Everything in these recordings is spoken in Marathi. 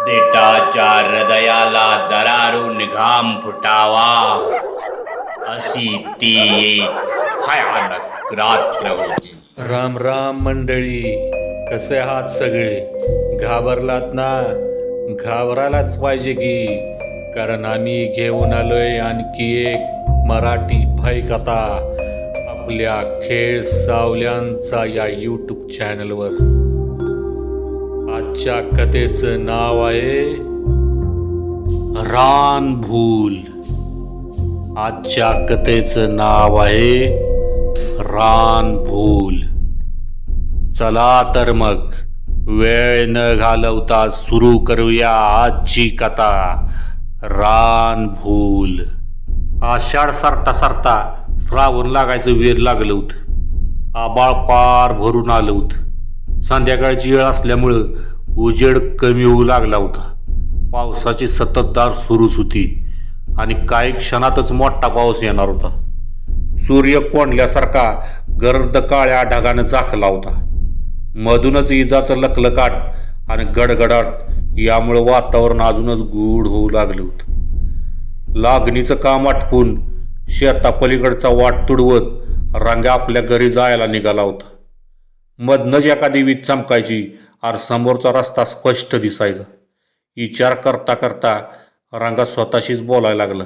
देटाच्या हृदयाला दरारून घाम फुटावा अशी ती एक भयानक रात्र होती. राम राम मंडळी, कसे आहात सगळे? घाबरलात ना? घाबरायलाच पाहिजे की, कारण आम्ही घेऊन आलोय आणखी एक मराठी भय कथा आपल्या खेळ सावल्यांचा या यूट्यूब चॅनलवर. आजच्या कथेचं नाव आहे रानभूल. आजच्या कथेचं नाव आहे रानभूल. चला तर मग वेळ न घालवता सुरू करूया आजची कथा रानभूल. आषाढ सरता सरता श्रावण लागायचं वेळ लागलं होतं. आबाळ पार भरून आलं होतं. संध्याकाळची वेळ असल्यामुळं उजेड कमी होऊ लागला होता. पावसाची संततधार सुरूच होती आणि काही क्षणातच मोठा पाऊस येणार होता. सूर्य कोंडल्यासारखा गर्द काळ्या ढगानं झाकला होता. मधूनच इजाचं लखलकाट आणि गडगडाट यामुळे वातावरण अजूनच गूढ होऊ लागलं होतं. लागणीचं काम आटपून शेतापलीकडचा वाट तुडवत रांगा आपल्या घरी जायला निघाला होता. मधनच एखादी वीज चमकायची आणि समोरचा रस्ता स्पष्ट दिसायचा. विचार करता करता रांगा स्वतःशीच बोलायला लागला.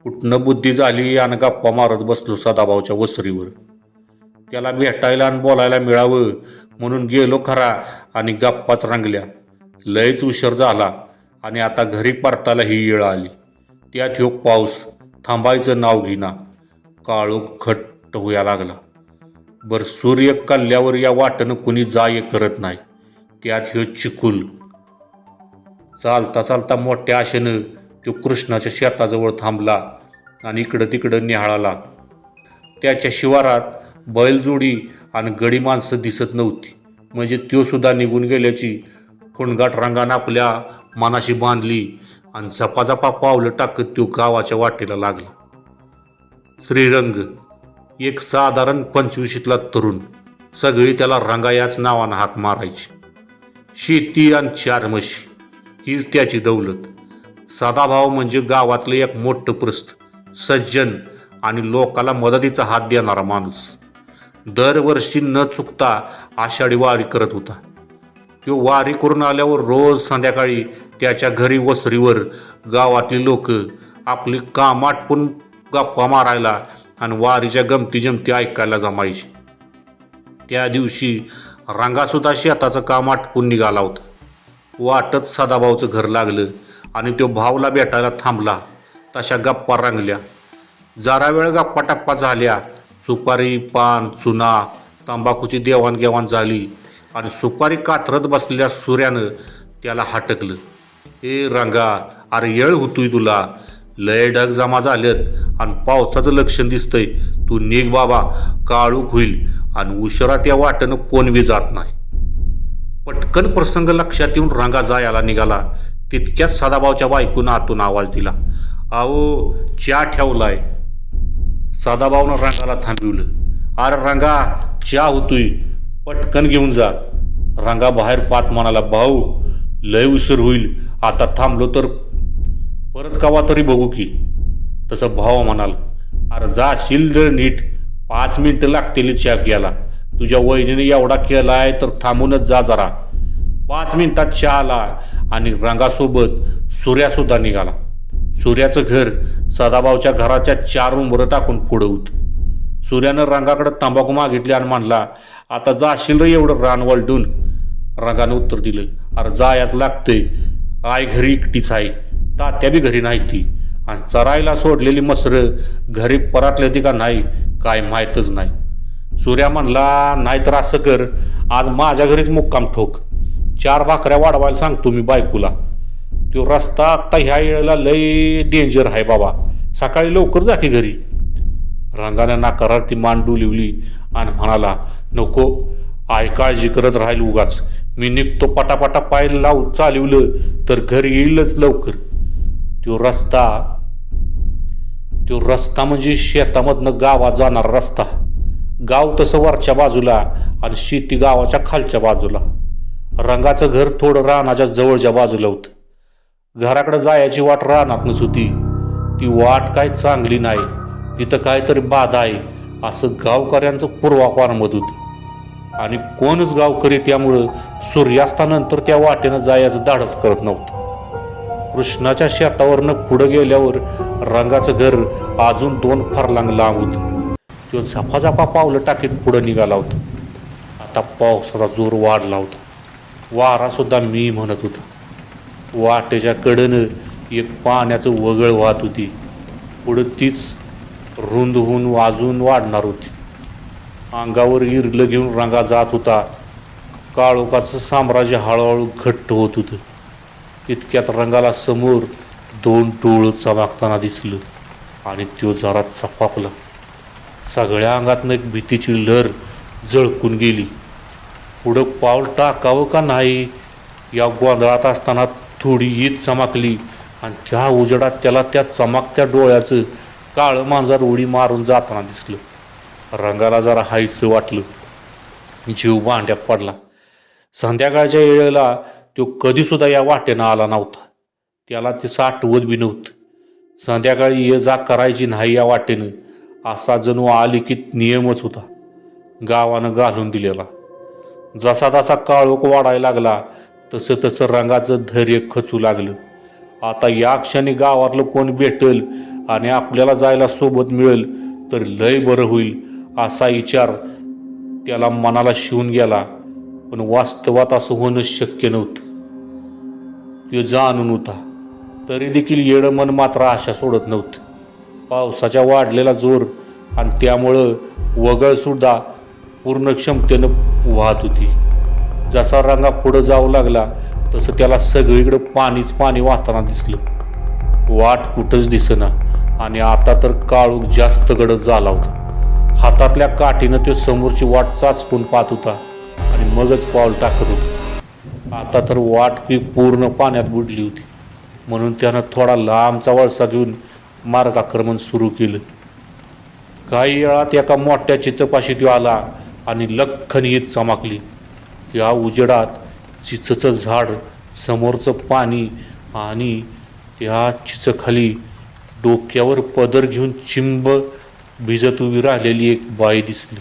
कुठनं बुद्धी झाली आणि गप्पा मारत बसलो सदाभाऊच्या वसरीवर. त्याला भेटायला आणि बोलायला मिळावं म्हणून गेलो खरा आणि गप्पाच रंगल्या. लयच उशीर झाला आणि आता घरी परतायला ही वेळ आली. त्यात ह्यो पाऊस थांबायचं नाव घेना. काळोख घट्ट होया लागला. बर सूर्य कल्ल्यावर या वाटनं कुणी जाय करत नाही. त्यात ह्यो चिकुल. चालता चालता मोठ्या आशेनं तो कृष्णाच्या शेताजवळ थांबला आणि इकडं तिकडं निहाळाला. त्याच्या शिवारात बैलजोडी आणि गडी माणसं दिसत नव्हती. म्हणजे तो सुद्धा निघून गेल्याची खुणगाट रंगानं आपल्या मनाशी बांधली आणि झपाझपा पावलं टाकत तो गावाच्या वाटेला लागला. श्रीरंग, एक साधारण 25ला तरुण. सगळी त्याला रंगा याच नावानं हाक मारायची. शेती आणि 4 म्हशी हीच त्याची दौलत. सदाभाऊ म्हणजे गावातलं एक मोठं प्रस्थ, सज्जन आणि लोकाला मदतीचा हात देणारा माणूस. दरवर्षी न चुकता आषाढी वारी करत होता. तो वारी करून आल्यावर रोज संध्याकाळी त्याच्या घरी वसरीवर गावातली लोक आपली काम आटपून गप्पा मारायला आणि वारीच्या गमती जमती ऐकायला जमायची. त्या दिवशी रंगासुद्धा शेताचं काम आटपून निघाला होता. वाटत सदाभाऊचं घर लागलं आणि तो भाऊला भेटायला थांबला. तशा गप्पा रंगल्या. जरा वेळ गप्पा टप्पा झाल्या. सुपारी, पान, चुना, तंबाखूची देवाणघेवाण झाली आणि सुपारी कातरत बसलेल्या सूर्यानं त्याला हटकलं. ए रंगा, अरे येळ होतोय तुला. लय ढग जमा झालेत आणि पावसाचं लक्षण दिसतंय. तू निघ बाबा, काळूक होईल आणि उशिरा त्या वाटेनं कोण बी जात नाही. पटकन प्रसंग लक्षात येऊन रंगा जायला निघाला. तितक्यात सदाभाऊच्या बायकोनं आतून आवाज दिला, अहो चहा ठेवलाय. सदाभाऊनं रंगाला थांबवलं. अरे रंगा, चहा होतोय, पटकन घेऊन जा. रंगा बाहेर पाहत म्हणाला, भाऊ लय उशीर होईल. आता थांबलो तर परत कवा तरी बघू की. तसं भाऊ म्हणाला, अरे जाशील जर नीट, 5 मिनिटं लागतील चहा घ्यायला. तुझ्या वहिनीने एवढा केलाय तर थांबूनच जा जरा. 5 मिनिटात चहा आला आणि रंगासोबत सूर्यासुद्धा निघाला. सूर्याचं घर सदाभाऊच्या घराच्या 4 उंबरं टाकून पुढं होतं. सूर्यानं रंगाकडे तंबाखू मागितली आणि म्हणला, आता जाशील रे एवढं रान वलटून. रंगानं उत्तर दिलं, अरे जायच लागतंय. आई घरी एकटीच आहे, तात्या बी घरी नाही ती, आणि चरायला सोडलेली मसरं घरी परतले ती का नाही काय माहीतच नाही. सूर्या म्हणला, नाहीतर असं कर, आज माझ्या घरीच मुक्काम ठोक. 4 भाकऱ्या वाढवायला सांगतो मी बायकोला. तो रस्ता आत्ता ह्या वेळेला लय डेंजर आहे बाबा, सकाळी लवकर जा की घरी. रंगाने नाकारार्थी मान डुलिवली आणि म्हणाला, नको, आई काळजी करत राहील उगाच. मी निघतो. पटापटा पाय लावून चालवलं तर घरी येईलच लवकर. तो रस्ता म्हणजे शेतामधनं गावात जाणारा रस्ता. गाव तसं वरच्या बाजूला आणि शेती गावाच्या खालच्या बाजूला. रंगाचं घर थोडं रानाच्या जवळच्या बाजूला होतं. घराकडे जायची वाट रानातनच होती. ती वाट काय चांगली नाही, तिथं काहीतरी बाधा आहे असं गावकऱ्यांचं पूर्वापार मत होतं. आणि कोणच गावकरी त्यामुळं सूर्यास्तानंतर त्या वाटेनं जायचं धाडस करत नव्हतं. कृष्णाच्या शेतावरनं पुढं गेल्यावर रंगाचं घर अजून 2 फरलांग लांब होतं. तो झपाझपा पावलं टाकीत पुढं निघाला होता. आता पावसाचा जोर वाढला होता. वारा सुद्धा मी म्हणत होता. वाटेच्या कडेनं एक पाण्याचं वगळ वाहत होती. पुढं तीच रुंद होऊन वाजून वाढणार होती. अंगावर इरलं घेऊन रंगा जात होता. काळोखाचं साम्राज्य हळूहळू घट्ट होत होतं. इतक्यात रंगाला समोर 2 डोळं चमकताना दिसलं आणि तो जरा चपापला. सगळ्या अंगातनं एक भीतीची लहर झळकून गेली. पुढं पाऊल टाकावं का नाही या गोंधळात असताना थोडी हीच चमकली आणि त्या उजेडात त्याला त्या चमकत्या डोळ्याचं काळं मांजर उडी मारून जाताना दिसलं. रंगाला जरा हायसं वाटलं. जीव भांड्यात पडला. संध्याकाळच्या वेळेला तो कधीसुद्धा या वाटेनं आला नव्हता. त्याला ते आठवत बी नव्हतं. संध्याकाळी ये जा करायची नाही या वाटेनं असा जणू अलिखित नियमच होता, गावानं घालून दिलेला. जसा जसा काळोख वाढायला लागला तसं तसं रंगाचं धैर्य खचू लागलं. आता या क्षणी गावातलं कोण भेटेल आणि आपल्याला जायला सोबत मिळेल तर लय बरं होईल असा विचार त्याला मनाला शिवून गेला. पण वास्तवात असं होणं शक्य नव्हतं. तो जाणून होता, तरी देखील येडं मन मात्र आशा सोडत नव्हतं. पावसाच्या वाढलेला जोर आणि त्यामुळं वगळसुद्धा पूर्ण क्षमतेनं वाहत होती. जसा रंगा पुढं जाऊ लागला तसं त्याला सगळीकडं पाणीच पाणी वाहताना दिसलं. वाट कुठंच दिसेना आणि आता तर काळोख जास्त गडद झाला होता. हातातल्या काठीनं तो समोरची वाट चाचपून पाहत होता आणि मगच पाऊल टाकत होता. आता तर वाट पी पूर्ण पाण्यात बुडली होती. म्हणून त्यानं थोडा लांबचा वळसा घेऊन मार्गाक्रमण सुरू केलं. काही वेळात एका मोठ्या चिचपाशी तो आला आणि लख्खन येत चमकली. त्या उजेडात चिचचं झाड, समोरचं पाणी आणि त्या चिचखाली डोक्यावर पदर घेऊन चिंब भिजत उभी राहिलेली एक बाई दिसली.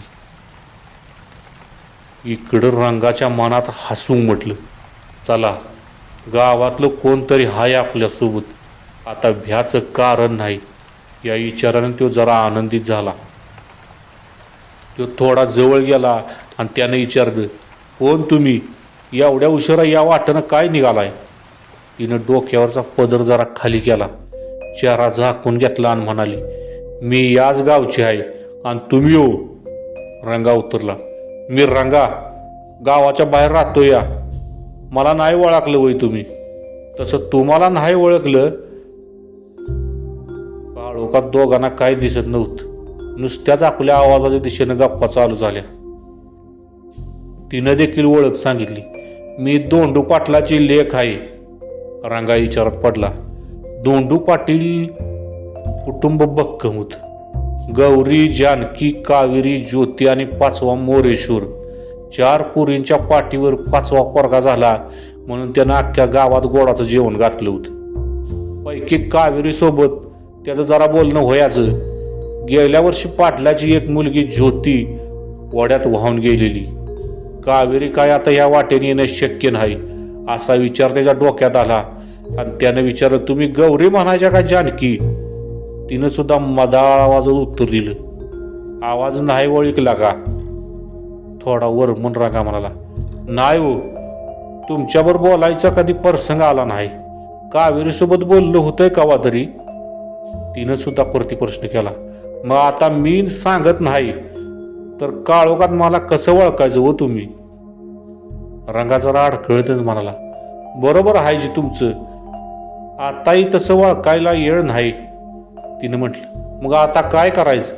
इकडं रंगाच्या मनात हसू म्हटलं, चला गावातलं कोणतरी हाय आपल्यासोबत, आता भ्याचं कारण नाही. या विचाराने तो जरा आनंदित झाला. तो थोडा जवळ गेला आणि त्याने विचारलं, कोण तुम्ही? एवढ्या उशिरा या वाटेनं काय निघालाय? तिनं डोक्यावरचा पदर जरा खाली केला, चेहरा झाकून घेतला आणि म्हणाली, मी याच गावची आहे. आणि तुम्ही हो? रंगा उतरला, मी रंगा, गावाच्या बाहेर राहतो. या मला नाही ओळखलं वय तुम्ही? तसं तुम्हाला नाही ओळखलं. काळोखात दोघांना काही दिसत नव्हतं. नुसत्याच आपल्या आवाजाच्या दिशेनं गप्पा चालू झाल्या. तिनं देखील ओळख सांगितली, मी दोंडू पाटलाची लेक आहे. रंगा विचारात पडला. दोंडू पाटील कुटुंब भक्कम होत. गौरी, जानकी, कावेरी, ज्योती आणि 5वा मोरेश्वर, 4 पोरींच्या पाठीवर 5वा पोरगा झाला म्हणून त्यानं अख्ख्या गावात गोडाचं जेवण घातलं होतं. पैकी कावेरी सोबत त्याचं जरा बोलणं व्हायचं. गेल्या वर्षी पाटलाची एक मुलगी ज्योती वड्यात वाहून गेलेली. कावेरी काय आता या वाटेने येणं शक्य नाही असा विचार त्याच्या डोक्यात आला आणि त्यानं विचारलं, तुम्ही गौरी म्हणायच्या का जानकी? तिनं सुद्धा मदाळ आवाजात उत्तर दिलं, आवाज नाही ओळखला का? थोडा वरमून रागा म्हणाला, नाही हो, तुमच्यावर बोलायचा कधी प्रसंग आला नाही. कावेरीसोबत बोललं होतंय कवा तरी? तिनं सुद्धा प्रतिप्रश्न केला. मग आता मी सांगत नाही तर काळोखात मला कसं ओळखायचं हो तुम्ही? रंगाचा राड कळतच म्हणाला, बरोबर आहे जी तुमचं, आताही तसं ओळखायला येळ नाही. तिनं म्हटलं, मग आता काय करायचं?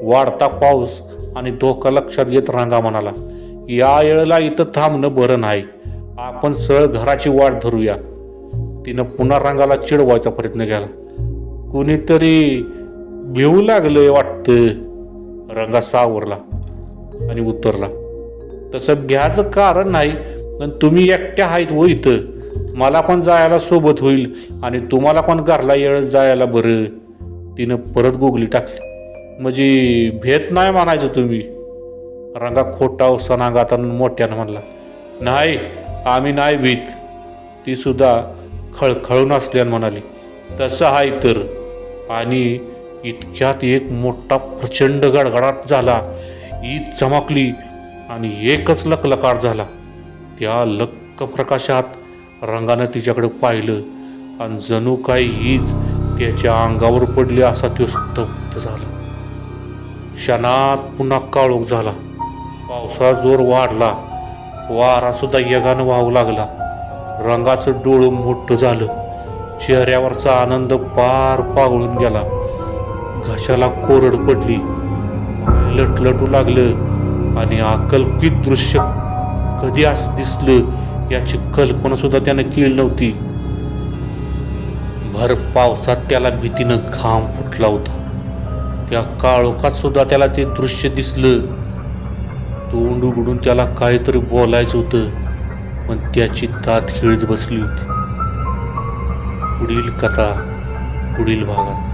वाढता पाऊस आणि धोका लक्षात घेत रंगा म्हणाला, या वेळेला इथं थांबणं बरं नाही, आपण सरळ घराची वाट धरूया. तिनं पुन्हा रंगाला चिडवायचा प्रयत्न केला. कुणीतरी भिवू लागलंय वाटतं. रंगा सावरला आणि उतरला, तसं भ्याचं कारण नाही, पण तुम्ही एकट्या आहेत व इथं, मला पण जायला सोबत होईल आणि तुम्हाला पण घरला येळ जायला बरं. तिनं परत गोगली टाकली. म्हणजे भेट नाही म्हणायचं तुम्ही? रंगा खोटा सणांगात मोठ्यानं म्हणला. नाही, आम्ही नाही भीत. ती सुद्धा खळखळून असल्यानं म्हणाली. तसं आहे तर. आणि इतक्यात एक मोठा प्रचंड गडगडाट झाला. ईद चमकली आणि एकच लखलखाट झाला. त्या लख्ख प्रकाशात रंगानं तिच्याकडे पाहिलं आणि जणू काही हीच त्याच्या अंगावर पडली असा तो स्तब्ध झाला. क्षणात पुन्हा काळोख झाला. पावसाचा जोर वाढला. वारा सुद्धा यगानं वाहू लागला. रंगाचं डोळं मोठं झालं. चेहऱ्यावरचा आनंद पार पागळून गेला. घशाला कोरड पडली. पाय लटलटू लागलं आणि अकल्पित दृश्य कधी असं दिसलं याची कल्पना सुद्धा त्यानं केली नव्हती. भर पावसात त्याला भीतीनं घाम फुटला होता. त्या काळोखात सुद्धा त्याला ते दृश्य दिसलं. तोंड उघडून त्याला काहीतरी बोलायचं होतं, पण त्याची दात खिळच बसली होती. पुढील कथा पुढील भागात.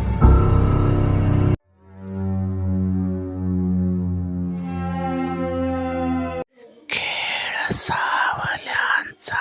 खेळ सावल्यांचा.